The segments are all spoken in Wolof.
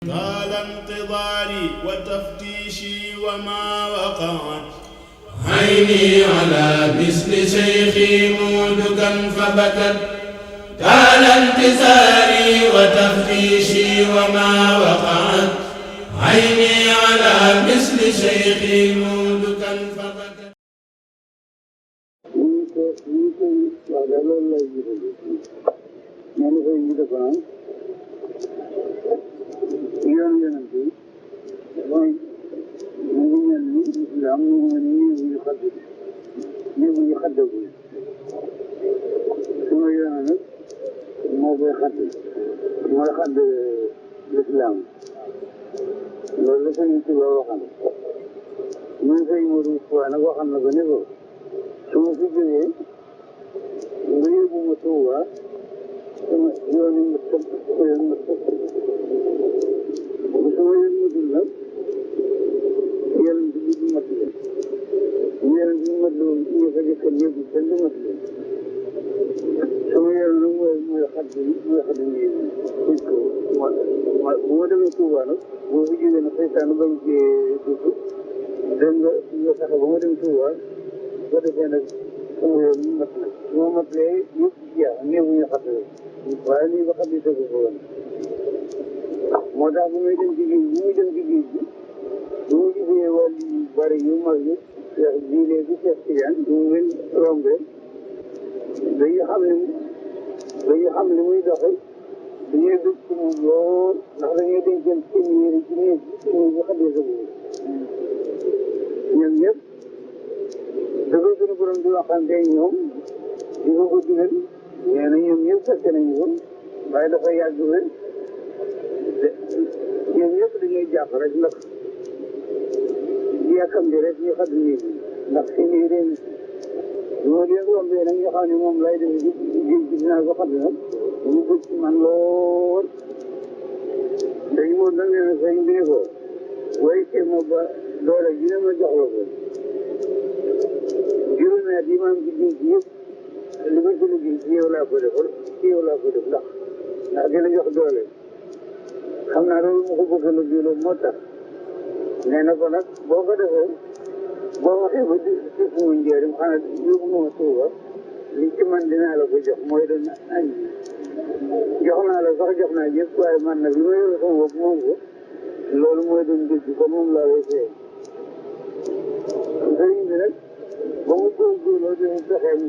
طال انتظاري وتفتيشي وما وقعت عيني على مثل شيخي مودكا فبكت طال انتظاري وتفتيشي وما وقعت عيني على مثل شيخي مودكا فبكت yoon yonent yi mooy mu ngi mel ni islam mu ngi mel ni néew yu xaddagu suma yoon nag moo koy xadd mooy xadd l'islam loolu la Sëriñ Tuubaa waxam ñun Sëriñ Moodu Mustafaa nag waxam na ko ne ko su ma fi jógee nga yóbbu ma Tuubaa sama yoon yi ma tëb bu sama yoon matul nag yonent bi du mat leen yonent bi mat leen ñu fa jëkk ñëpp kenn du mat leen sama yoon nag mooy xadd nii kuñ ko bu ma demee Touba nag boo fi jógee nag seytaan bañ cee dugg dégg nga fexe ba ma dem Touba ba defee nag sama yoon mat na su ma matlee yëpp jeex néew ñu xadd waaye nii ba xadd yi tegu ko woon moo tax bu muy dem ci géej bu muy dem ci géej gi bu mu gisee wàll yu bari yu mag yi Cheikh Jiile bi Cheikh Tidiane bu mu leen rombee dañuy xam ne muy doxe dañuy dugg ci moom lool ndax dañuy dencal seen yére ci néeg bi xaddee sa boobu ñoom ñëpp dafa suñu borom di waxante ñoom di ko ko digal nee na ñoom ñëpp fekk nañu ko waaye dafa yàgg ba ñoom ñëpp dañuy jàpp rek ndax yàkkamti rek ñu xadd néeg bi ndax seen yére yi moo leen rombee nag nga xam ne moom lay def géej gi dinaa ko xadd nag ñu bëgg ci man lool dañ moom nag nee na sëñ bi ne ko waaye te ma ba doole ji ne ma jox la ko juróomi at yi ma am ci géej gi yëpp li ma ci liggéey ci yow laa ko defal ci yow laa ko def ndax di la jox doole xam naa loolu mu ko bëgg a liggéey loolu moo tax nee na ko nag boo ko defee boo waxee ba di fu mu njëriñ xanaa yóbbu ma Tuuba li ci man dinaa la ko jox mooy doon añ jox naa la sax jox naa yëpp waaye man nag li ma yore sama bopp moom ko loolu mooy doon dëgg kon moom laa lay fay sëriñ bi nag ba mu góorgóorloo di fexeem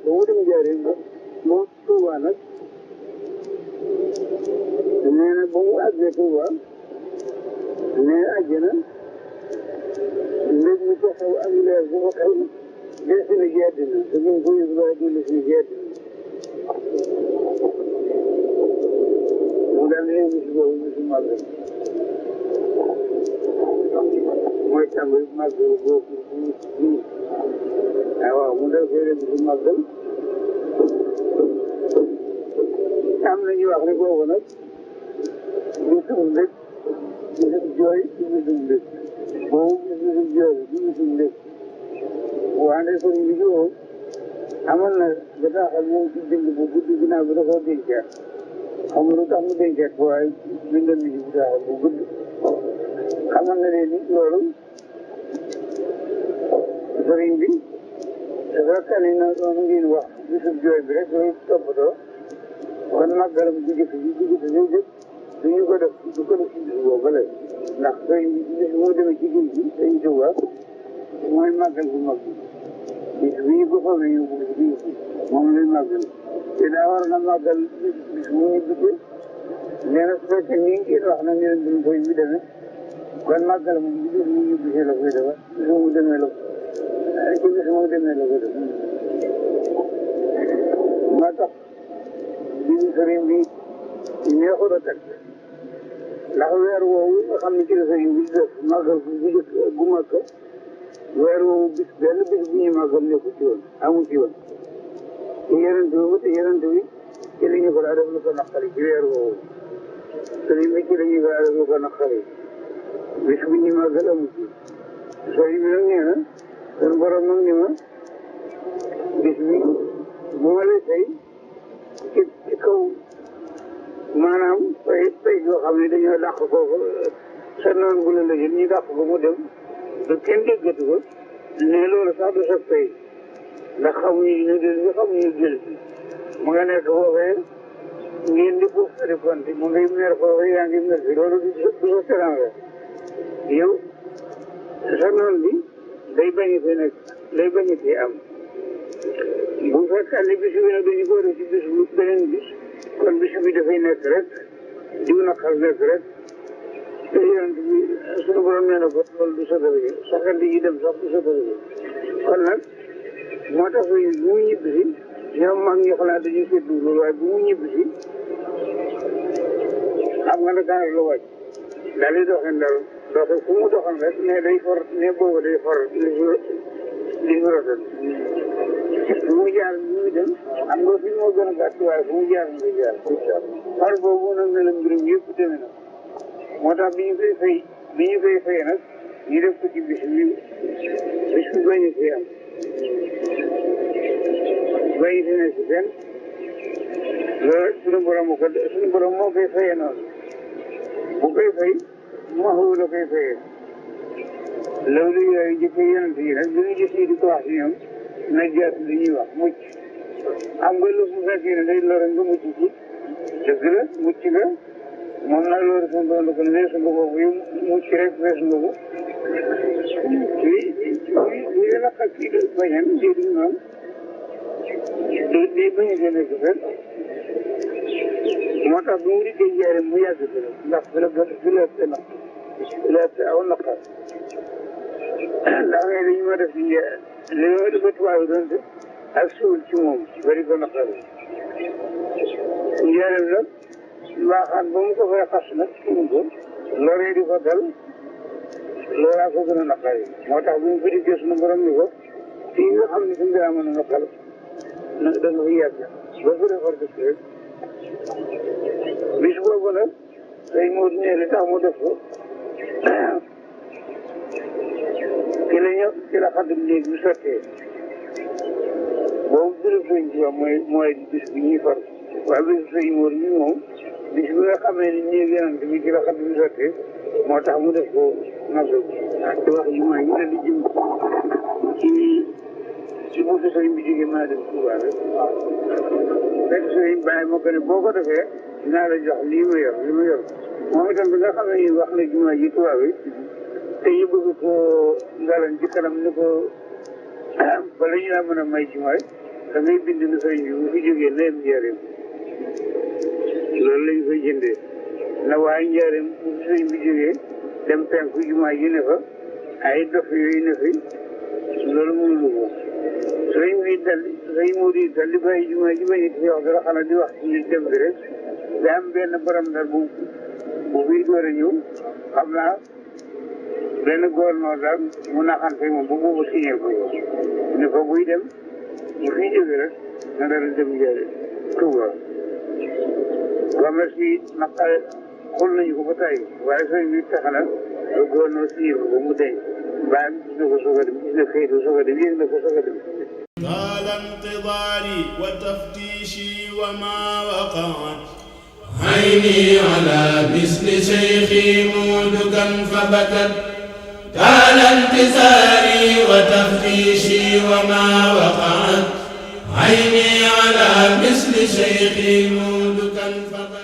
ba mu dem njëriñ ba moom Tuuba nag nee na ba mu àggee Tuuba nee àjjana léegi mu taxaw ak leer bu ko xew des na jedd na te ñu ngi ko yëg waaye du les na jedd mu daal di bis boobu bisu màggal mooy tàmbali màggal boobu waaw mu def fee bisu màggal am na ñu wax ne boobu nag bisum ndëkk bisum jooy ci bisum ndëkk boobu bisum jooy ci bisum ndëkk wante sëriñ bi jowoon amoon na bataaxal moom ci bind bu gudd ginnaaw bi da koo dencaat xam nga lu tax mu dencaat ko waaye bindoon na ci bataaxal bu gudd xamal na leen ni loolu sëriñ bi dafa kane na noonu ngeen wax bisum jooy bi rek loolu toppatoo kon màggalam bu jëkk bi bu jëkk ñëw jëkk duñu ko def du ko def ci bis boobu la ndax sëriñ bi bis moo demee ci géej gi sëriñ Tuuba mooy màggal bu mag bi bis bii ba fa ñu bis bii moom lay màggal te daa war na màggal bis mu ñu biddee nee na su fekkee ni ngeen wax na ngeen duñ koy bi demee kon màggal moom bi bis mu ñu bisee la koy defar bis mu demee la ci bis mu demee la koy def moo tax bisu sëriñ bi neexul a teg ndax weer woowu nga xam ne ci la sëriñ bi def màggal bu jëkk bu mag weer woowu benn bis bu ñuy màggal nekku ci woon amu ci woon te yenente bi ci la ñu ko daa def lu ko naqari ci weer woowu sëriñ bi ci la ñu ko daa def lu ko naqari bis bu ñuy màggal amu ci sëriñ bi nag nee na seen borom nag ni ma bis bi bu ma lay tey ci kaw maanaam pay yoo xam ne dañoo dàq foofu sa noonu bu la lëjël ñu dàq ko mu dem ba kenn déggatu ko ne loolu sax du sa pay ndax xamuñu ñu del bi xamuñu jël mu nga nekk foofee ngeen di foofu sa defante mu ngay mer foofu yaa ngi mer fi loolu du sa teranga yow sa noon bi day bañite nekk day bañite am bu fekkee ne bis bi nag dañu ko def ci bis bu beneen bis kon bis bi dafay nekk rek diw naqar nekk rek te yonent bi suñu borom nee na ko loolu du sa daraja saxandi yi dem sax du sa daraja kon nag moo tax bu mu ñibbisi ñoom mag ñi xalaat dañuy seddu loolu waaye bu mu ñibbisi xam nga ne gànnaar lu wàcc daal di doxee ndar doxe fu mu doxal rek ne day for ne boobu day for li fi rotal fu mu jaar bu muy dem xam nga fi moo gën a gàtt waaye fu mu jaar mu ngi jaar far boobu nag ne la mbirum yëpp demee na moo tax bi ñu koy fay nag ñu def ko ci bis bi bañ a fi am bañ fi ne si fenn loolu suñu borom moo koy fayee noonu bu koy fay maxu la koy fayee loolu yooyu jëkk yonent yi nag dañu gis yi di ko wax si ñoom najjaat li ñuy wax mucc xam nga lu mu fekkee ne day lor nga mucc ci dëgg la mucc nga moom nag loolu suñu borom la ko weesu nga boobu yow mucc rek weesu nga ko li la naqar kii de bañan déedéet noonu di bañ a génne ko fenn moo tax bu mu dikkee njaareem mu yàgg fi ndax fi la ëpp aw naqar ndax ngay dañu ma def ci li ma dafa tubaab yi doon def ak suul ci moom bari ko naqar njaareem nag mbaaxaan ba mu ko fay xas nag suñu ko loree di ko dal loolaa ko gën a naqar yi moo tax bu mu fi dikkee suñu borom ni ko fii nga xam ne suñu daa mën a naqar nag da nga fi yàgg ba fi defar dëkk rek bis boobu nag day moo ne li tax mu def ko ci la xaddam néeg bi sottee boobu birëb sëñ ci wax mooy bis bi ñuy far waaye bisu sëñ Moor mi moom bis bi nga xamee ni néeg yonent bi ci la xaddam bi sottee moo tax mu def ko nagg te wax ji mooy ñu di jëm ci buntu sëriñ bi jógee maa dem Tuubaa rek fekk sëriñ bàyyi ma ko ne boo ko defee dinaa la jox li ma yor moom itam bi nga xam ne wax na jumaa ji Tuubaa bi te ñu bëgg ko ngalan ci kanam ni ko bala ñu laa mën a may jumaay da ngay bind na sëriñ bi bu fi jógee na yem njaareem loolu lañ koy jëndee na waaye njaareem bu fi sëriñ bi jógee dem penku jumaa ji ne fa ay dof yooyu ne fi loolu mënulu ko sëriñ moo di dal di bàyyi jumaa ji bañ a wax dara xanaa di wax ci dem bi rek daa am benn borom dal bu bii door a ñëw xam naa benn gouverneur daal mu naxante moom bu boobu signé ko ne ko buy dem bu fi jóge rek na dara dem njëriñ Touba commerce yi naqare xool nañu ko ba tey waaye sëriñ bi tax na le gouverneur signé ko mu denc bàyyi gis na ko soog a dem gis na xëy na soog a dem yéeg na ko soog a dem طال انتظاري وتفتيشي وما وقعت عيني على مثل شيخي مودكا فبكت طال انتظاري وتفتيشي وما وقعت عيني على مثل شيخي مودكا فبكت